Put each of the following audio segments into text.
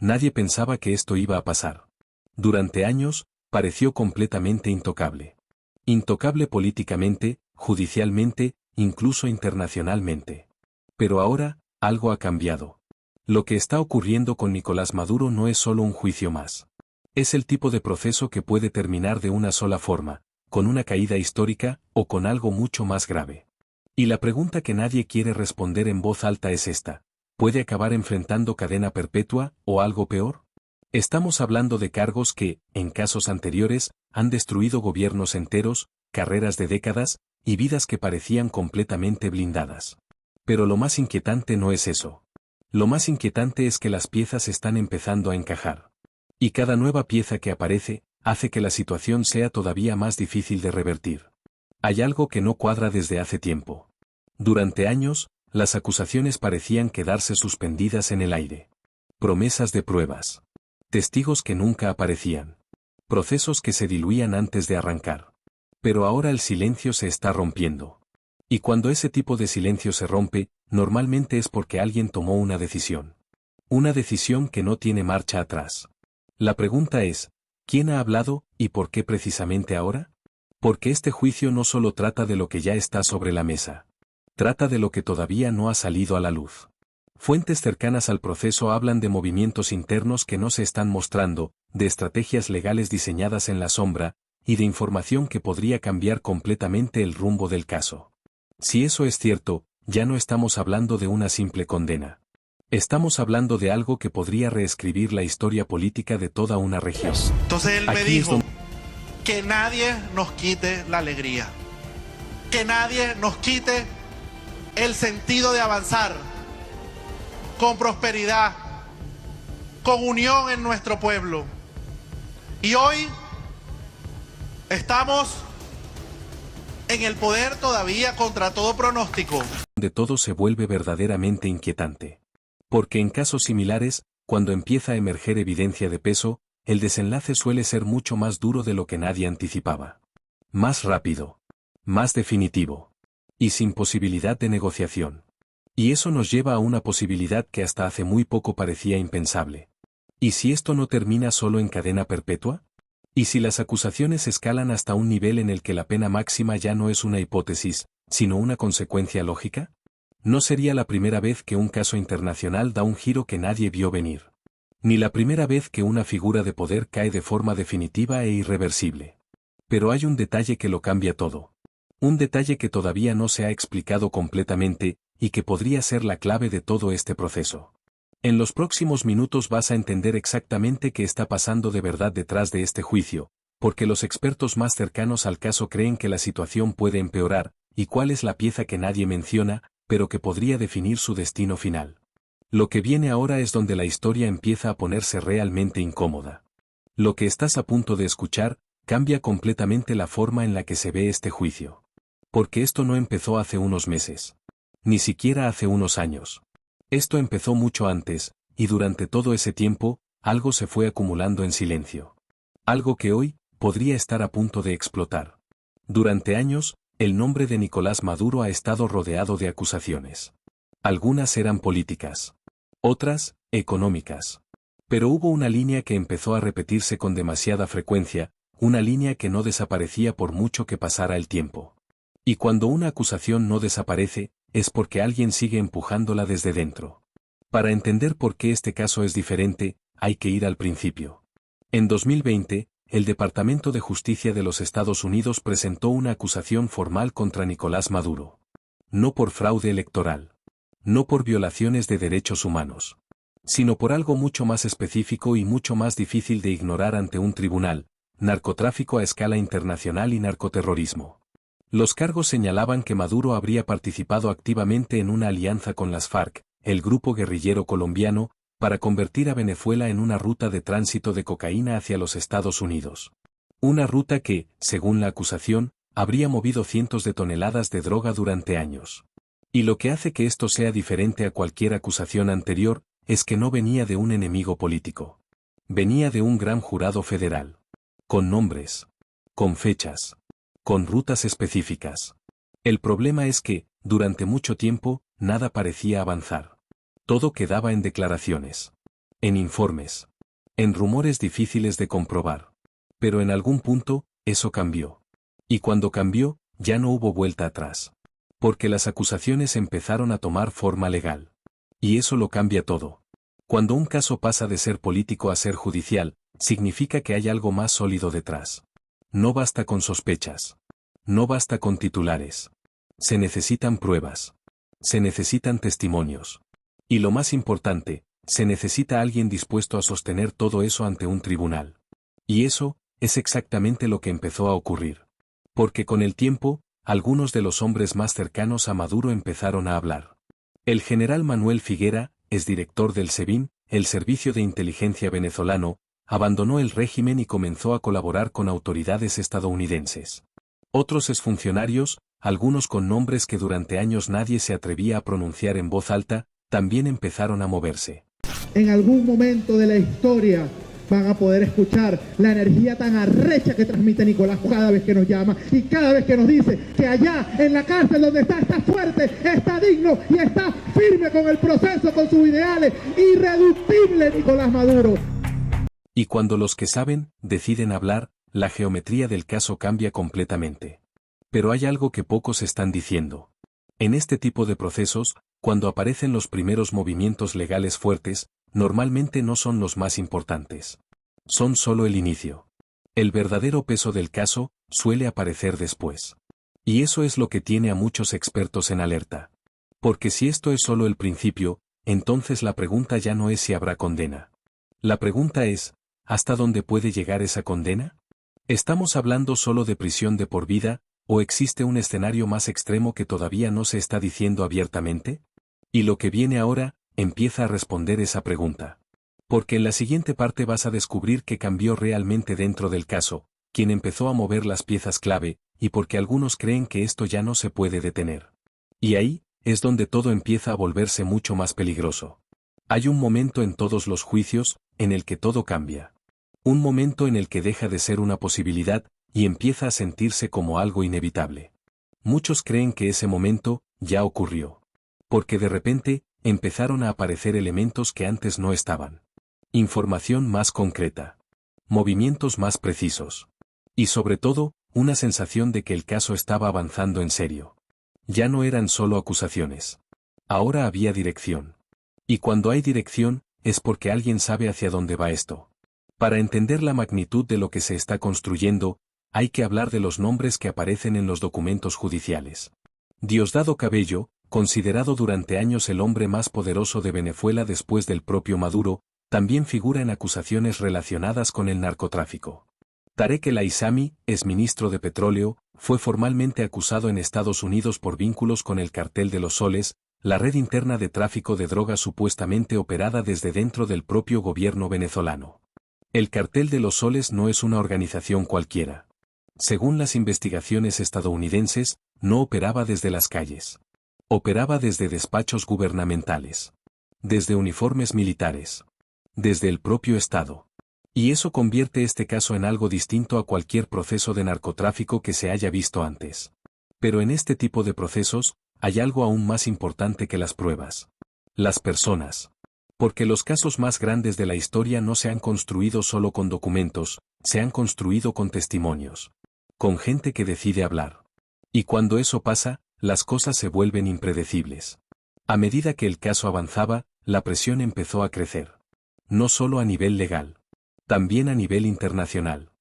Nadie pensaba que esto iba a pasar. Durante años, pareció completamente intocable. Intocable políticamente, judicialmente, incluso internacionalmente. Pero ahora, algo ha cambiado. Lo que está ocurriendo con Nicolás Maduro no es solo un juicio más. Es el tipo de proceso que puede terminar de una sola forma, con una caída histórica o con algo mucho más grave. Y la pregunta que nadie quiere responder en voz alta es esta: ¿puede acabar enfrentando cadena perpetua o algo peor? Estamos hablando de cargos que, en casos anteriores, han destruido gobiernos enteros, carreras de décadas, y vidas que parecían completamente blindadas. Pero lo más inquietante no es eso. Lo más inquietante es que las piezas están empezando a encajar. Y cada nueva pieza que aparece, hace que la situación sea todavía más difícil de revertir. Hay algo que no cuadra desde hace tiempo. Durante años, las acusaciones parecían quedarse suspendidas en el aire. Promesas de pruebas. Testigos que nunca aparecían. Procesos que se diluían antes de arrancar. Pero ahora el silencio se está rompiendo. Y cuando ese tipo de silencio se rompe, normalmente es porque alguien tomó una decisión. Una decisión que no tiene marcha atrás. La pregunta es, ¿quién ha hablado y por qué precisamente ahora? Porque este juicio no solo trata de lo que ya está sobre la mesa. Trata de lo que todavía no ha salido a la luz. Fuentes cercanas al proceso hablan de movimientos internos que no se están mostrando, de estrategias legales diseñadas en la sombra, y de información que podría cambiar completamente el rumbo del caso. Si eso es cierto, ya no estamos hablando de una simple condena. Estamos hablando de algo que podría reescribir la historia política de toda una región. Entonces él me dijo que nadie nos quite la alegría, que nadie nos quite el sentido de avanzar con prosperidad, con unión en nuestro pueblo. Y hoy estamos en el poder todavía contra todo pronóstico. De todo se vuelve verdaderamente inquietante. Porque en casos similares, cuando empieza a emerger evidencia de peso, el desenlace suele ser mucho más duro de lo que nadie anticipaba. Más rápido. Más definitivo. Y sin posibilidad de negociación. Y eso nos lleva a una posibilidad que hasta hace muy poco parecía impensable. ¿Y si esto no termina solo en cadena perpetua? ¿Y si las acusaciones escalan hasta un nivel en el que la pena máxima ya no es una hipótesis, sino una consecuencia lógica? No sería la primera vez que un caso internacional da un giro que nadie vio venir. Ni la primera vez que una figura de poder cae de forma definitiva e irreversible. Pero hay un detalle que lo cambia todo. Un detalle que todavía no se ha explicado completamente, y que podría ser la clave de todo este proceso. En los próximos minutos vas a entender exactamente qué está pasando de verdad detrás de este juicio, porque los expertos más cercanos al caso creen que la situación puede empeorar, y cuál es la pieza que nadie menciona, pero que podría definir su destino final. Lo que viene ahora es donde la historia empieza a ponerse realmente incómoda. Lo que estás a punto de escuchar, cambia completamente la forma en la que se ve este juicio. Porque esto no empezó hace unos meses. Ni siquiera hace unos años. Esto empezó mucho antes, y durante todo ese tiempo, algo se fue acumulando en silencio. Algo que hoy, podría estar a punto de explotar. Durante años, el nombre de Nicolás Maduro ha estado rodeado de acusaciones. Algunas eran políticas. Otras, económicas. Pero hubo una línea que empezó a repetirse con demasiada frecuencia, una línea que no desaparecía por mucho que pasara el tiempo. Y cuando una acusación no desaparece, es porque alguien sigue empujándola desde dentro. Para entender por qué este caso es diferente, hay que ir al principio. En 2020, el Departamento de Justicia de los Estados Unidos presentó una acusación formal contra Nicolás Maduro. No por fraude electoral. No por violaciones de derechos humanos. Sino por algo mucho más específico y mucho más difícil de ignorar ante un tribunal: narcotráfico a escala internacional y narcoterrorismo. Los cargos señalaban que Maduro habría participado activamente en una alianza con las FARC, el grupo guerrillero colombiano, para convertir a Venezuela en una ruta de tránsito de cocaína hacia los Estados Unidos. Una ruta que, según la acusación, habría movido cientos de toneladas de droga durante años. Y lo que hace que esto sea diferente a cualquier acusación anterior, es que no venía de un enemigo político. Venía de un gran jurado federal. Con nombres. Con fechas. Con rutas específicas. El problema es que, durante mucho tiempo, nada parecía avanzar. Todo quedaba en declaraciones. en informes, en rumores difíciles de comprobar. Pero en algún punto, eso cambió. Y cuando cambió, ya no hubo vuelta atrás. Porque las acusaciones empezaron a tomar forma legal. Y eso lo cambia todo. Cuando un caso pasa de ser político a ser judicial, significa que hay algo más sólido detrás. No basta con sospechas. No basta con titulares. Se necesitan pruebas. Se necesitan testimonios. Y lo más importante, se necesita alguien dispuesto a sostener todo eso ante un tribunal. Y eso, es exactamente lo que empezó a ocurrir. Porque con el tiempo, algunos de los hombres más cercanos a Maduro empezaron a hablar. El general Manuel Figuera, exdirector del SEBIN, el Servicio de Inteligencia venezolano, abandonó el régimen y comenzó a colaborar con autoridades estadounidenses. Otros exfuncionarios, algunos con nombres que durante años nadie se atrevía a pronunciar en voz alta, también empezaron a moverse. En algún momento de la historia van a poder escuchar la energía tan arrecha que transmite Nicolás cada vez que nos llama y cada vez que nos dice que allá en la cárcel donde está fuerte, está digno y está firme con el proceso, con sus ideales. Irreductible Nicolás Maduro. Y cuando los que saben, deciden hablar, la geometría del caso cambia completamente. Pero hay algo que pocos están diciendo. En este tipo de procesos, cuando aparecen los primeros movimientos legales fuertes, normalmente no son los más importantes. Son solo el inicio. El verdadero peso del caso suele aparecer después. Y eso es lo que tiene a muchos expertos en alerta. Porque si esto es solo el principio, entonces la pregunta ya no es si habrá condena. La pregunta es, ¿hasta dónde puede llegar esa condena? ¿Estamos hablando solo de prisión de por vida, o existe un escenario más extremo que todavía no se está diciendo abiertamente? Y lo que viene ahora, empieza a responder esa pregunta. Porque en la siguiente parte vas a descubrir qué cambió realmente dentro del caso, quién empezó a mover las piezas clave, y porque algunos creen que esto ya no se puede detener. Y ahí, es donde todo empieza a volverse mucho más peligroso. Hay un momento en todos los juicios, en el que todo cambia. Un momento en el que deja de ser una posibilidad, y empieza a sentirse como algo inevitable. Muchos creen que ese momento, ya ocurrió. Porque de repente, empezaron a aparecer elementos que antes no estaban. Información más concreta. Movimientos más precisos. Y sobre todo, una sensación de que el caso estaba avanzando en serio. Ya no eran solo acusaciones. Ahora había dirección. Y cuando hay dirección, es porque alguien sabe hacia dónde va esto. Para entender la magnitud de lo que se está construyendo, hay que hablar de los nombres que aparecen en los documentos judiciales. Diosdado Cabello, considerado durante años el hombre más poderoso de Venezuela después del propio Maduro, también figura en acusaciones relacionadas con el narcotráfico. Tarek El Aissami, exministro de Petróleo, fue formalmente acusado en Estados Unidos por vínculos con el Cartel de los Soles, la red interna de tráfico de drogas supuestamente operada desde dentro del propio gobierno venezolano. El Cartel de los Soles no es una organización cualquiera. Según las investigaciones estadounidenses, no operaba desde las calles. Operaba desde despachos gubernamentales. Desde uniformes militares. Desde el propio Estado. Y eso convierte este caso en algo distinto a cualquier proceso de narcotráfico que se haya visto antes. Pero en este tipo de procesos, hay algo aún más importante que las pruebas. Las personas. Porque los casos más grandes de la historia no se han construido solo con documentos, se han construido con testimonios. Con gente que decide hablar. Y cuando eso pasa, las cosas se vuelven impredecibles. A medida que el caso avanzaba, la presión empezó a crecer. No solo a nivel legal. También a nivel internacional.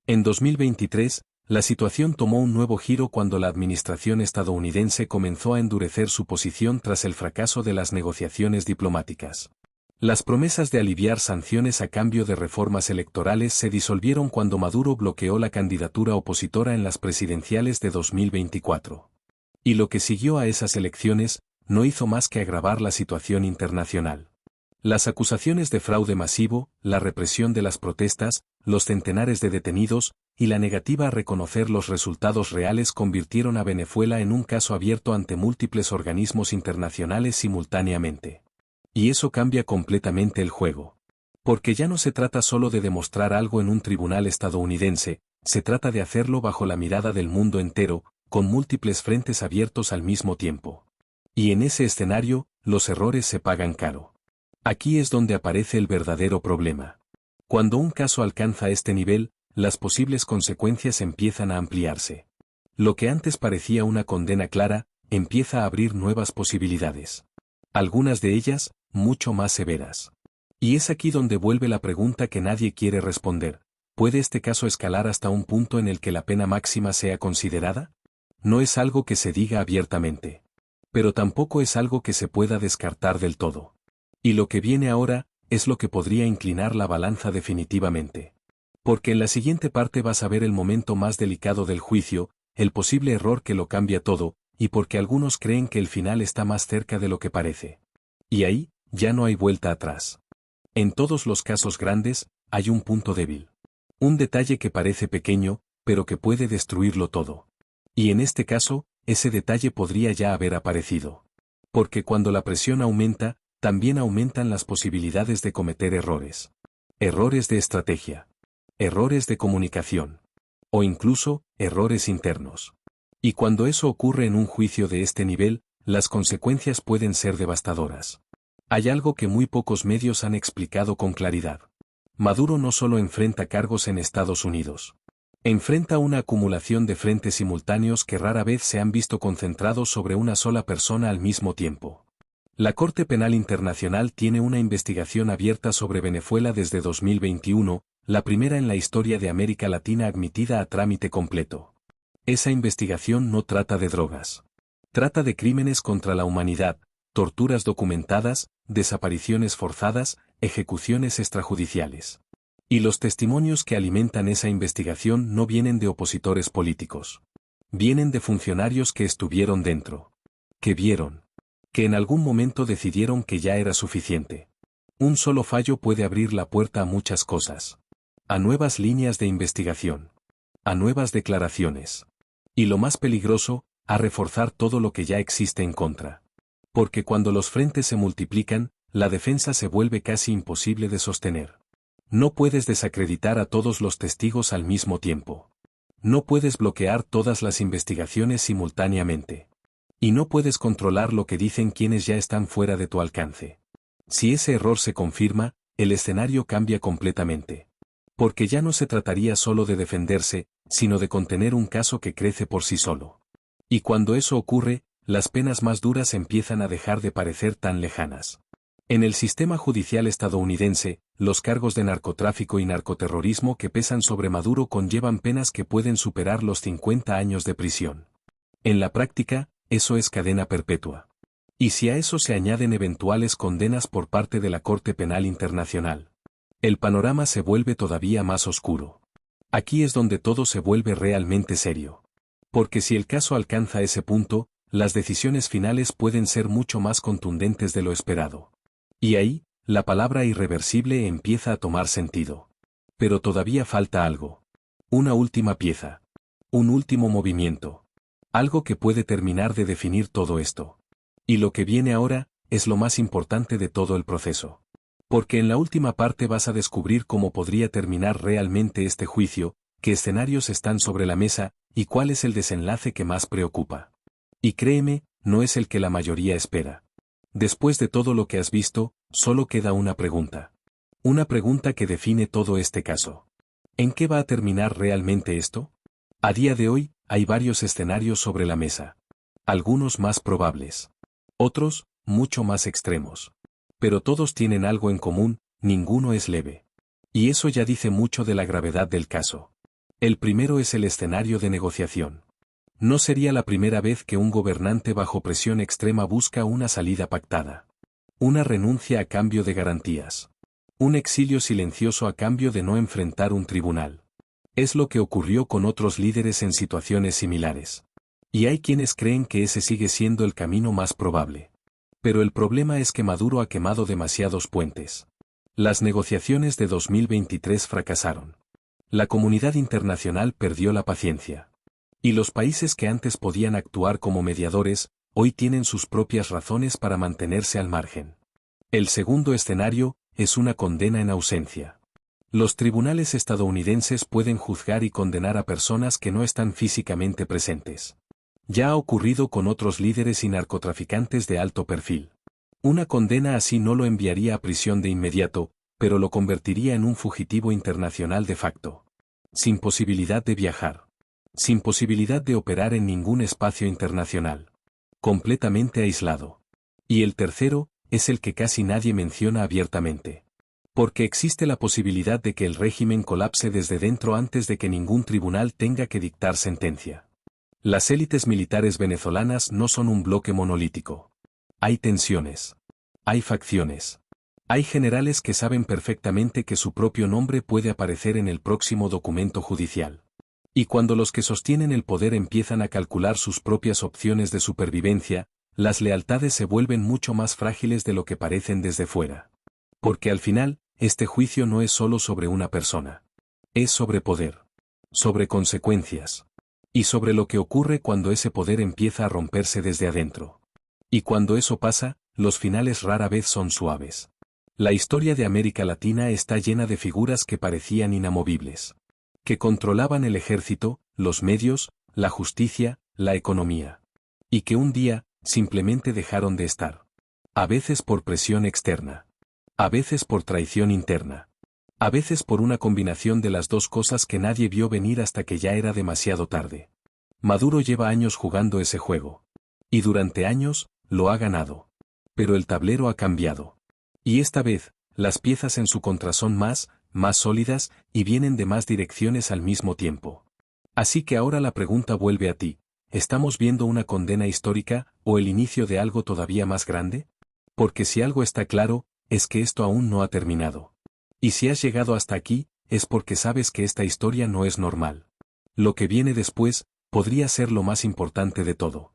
En 2023, la situación tomó un nuevo giro cuando la administración estadounidense comenzó a endurecer su posición tras el fracaso de las negociaciones diplomáticas. Las promesas de aliviar sanciones a cambio de reformas electorales se disolvieron cuando Maduro bloqueó la candidatura opositora en las presidenciales de 2024. Y lo que siguió a esas elecciones, no hizo más que agravar la situación internacional. Las acusaciones de fraude masivo, la represión de las protestas, los centenares de detenidos, y la negativa a reconocer los resultados reales convirtieron a Venezuela en un caso abierto ante múltiples organismos internacionales simultáneamente. Y eso cambia completamente el juego. Porque ya no se trata solo de demostrar algo en un tribunal estadounidense, se trata de hacerlo bajo la mirada del mundo entero, con múltiples frentes abiertos al mismo tiempo. Y en ese escenario, los errores se pagan caro. Aquí es donde aparece el verdadero problema. Cuando un caso alcanza este nivel, las posibles consecuencias empiezan a ampliarse. Lo que antes parecía una condena clara, empieza a abrir nuevas posibilidades. Algunas de ellas, mucho más severas. Y es aquí donde vuelve la pregunta que nadie quiere responder. ¿Puede este caso escalar hasta un punto en el que la pena máxima sea considerada? No es algo que se diga abiertamente. Pero tampoco es algo que se pueda descartar del todo. Y lo que viene ahora, es lo que podría inclinar la balanza definitivamente. Porque en la siguiente parte vas a ver el momento más delicado del juicio, el posible error que lo cambia todo, y porque algunos creen que el final está más cerca de lo que parece. Y ahí, ya no hay vuelta atrás. En todos los casos grandes, hay un punto débil. Un detalle que parece pequeño, pero que puede destruirlo todo. Y en este caso, ese detalle podría ya haber aparecido. Porque cuando la presión aumenta, también aumentan las posibilidades de cometer errores. Errores de estrategia. Errores de comunicación. O incluso, errores internos. Y cuando eso ocurre en un juicio de este nivel, las consecuencias pueden ser devastadoras. Hay algo que muy pocos medios han explicado con claridad. Maduro no solo enfrenta cargos en Estados Unidos. Enfrenta una acumulación de frentes simultáneos que rara vez se han visto concentrados sobre una sola persona al mismo tiempo. La Corte Penal Internacional tiene una investigación abierta sobre Venezuela desde 2021, la primera en la historia de América Latina admitida a trámite completo. Esa investigación no trata de drogas. Trata de crímenes contra la humanidad, torturas documentadas, desapariciones forzadas, ejecuciones extrajudiciales. Y los testimonios que alimentan esa investigación no vienen de opositores políticos. Vienen de funcionarios que estuvieron dentro. Que vieron. Que en algún momento decidieron que ya era suficiente. Un solo fallo puede abrir la puerta a muchas cosas. A nuevas líneas de investigación. A nuevas declaraciones. Y lo más peligroso, a reforzar todo lo que ya existe en contra. Porque cuando los frentes se multiplican, la defensa se vuelve casi imposible de sostener. No puedes desacreditar a todos los testigos al mismo tiempo. No puedes bloquear todas las investigaciones simultáneamente. Y no puedes controlar lo que dicen quienes ya están fuera de tu alcance. Si ese error se confirma, el escenario cambia completamente. Porque ya no se trataría solo de defenderse, sino de contener un caso que crece por sí solo. Y cuando eso ocurre, las penas más duras empiezan a dejar de parecer tan lejanas. En el sistema judicial estadounidense, los cargos de narcotráfico y narcoterrorismo que pesan sobre Maduro conllevan penas que pueden superar los 50 años de prisión. En la práctica, eso es cadena perpetua. Y si a eso se añaden eventuales condenas por parte de la Corte Penal Internacional, el panorama se vuelve todavía más oscuro. Aquí es donde todo se vuelve realmente serio. Porque si el caso alcanza ese punto, las decisiones finales pueden ser mucho más contundentes de lo esperado. Y ahí, la palabra irreversible empieza a tomar sentido. Pero todavía falta algo. Una última pieza. Un último movimiento. Algo que puede terminar de definir todo esto. Y lo que viene ahora, es lo más importante de todo el proceso. Porque en la última parte vas a descubrir cómo podría terminar realmente este juicio, qué escenarios están sobre la mesa, y cuál es el desenlace que más preocupa. Y créeme, no es el que la mayoría espera. Después de todo lo que has visto, solo queda una pregunta. Una pregunta que define todo este caso. ¿En qué va a terminar realmente esto? A día de hoy, hay varios escenarios sobre la mesa. Algunos más probables. Otros, mucho más extremos. Pero todos tienen algo en común, ninguno es leve. Y eso ya dice mucho de la gravedad del caso. El primero es el escenario de negociación. No sería la primera vez que un gobernante bajo presión extrema busca una salida pactada. Una renuncia a cambio de garantías. Un exilio silencioso a cambio de no enfrentar un tribunal. Es lo que ocurrió con otros líderes en situaciones similares. Y hay quienes creen que ese sigue siendo el camino más probable. Pero el problema es que Maduro ha quemado demasiados puentes. Las negociaciones de 2023 fracasaron. La comunidad internacional perdió la paciencia. Y los países que antes podían actuar como mediadores, hoy tienen sus propias razones para mantenerse al margen. El segundo escenario, es una condena en ausencia. Los tribunales estadounidenses pueden juzgar y condenar a personas que no están físicamente presentes. Ya ha ocurrido con otros líderes y narcotraficantes de alto perfil. Una condena así no lo enviaría a prisión de inmediato, pero lo convertiría en un fugitivo internacional de facto. Sin posibilidad de viajar. Sin posibilidad de operar en ningún espacio internacional. Completamente aislado. Y el tercero, es el que casi nadie menciona abiertamente. Porque existe la posibilidad de que el régimen colapse desde dentro antes de que ningún tribunal tenga que dictar sentencia. Las élites militares venezolanas no son un bloque monolítico. Hay tensiones. Hay facciones. Hay generales que saben perfectamente que su propio nombre puede aparecer en el próximo documento judicial. Y cuando los que sostienen el poder empiezan a calcular sus propias opciones de supervivencia, las lealtades se vuelven mucho más frágiles de lo que parecen desde fuera. Porque al final, este juicio no es solo sobre una persona. Es sobre poder. Sobre consecuencias. Y sobre lo que ocurre cuando ese poder empieza a romperse desde adentro. Y cuando eso pasa, los finales rara vez son suaves. La historia de América Latina está llena de figuras que parecían inamovibles. Que controlaban el ejército, los medios, la justicia, la economía. Y que un día, simplemente dejaron de estar. A veces por presión externa. A veces por traición interna. A veces por una combinación de las dos cosas que nadie vio venir hasta que ya era demasiado tarde. Maduro lleva años jugando ese juego. Y durante años, lo ha ganado. Pero el tablero ha cambiado. Y esta vez, las piezas en su contra son más sólidas, y vienen de más direcciones al mismo tiempo. Así que ahora la pregunta vuelve a ti, ¿estamos viendo una condena histórica, o el inicio de algo todavía más grande? Porque si algo está claro, es que esto aún no ha terminado. Y si has llegado hasta aquí, es porque sabes que esta historia no es normal. Lo que viene después, podría ser lo más importante de todo.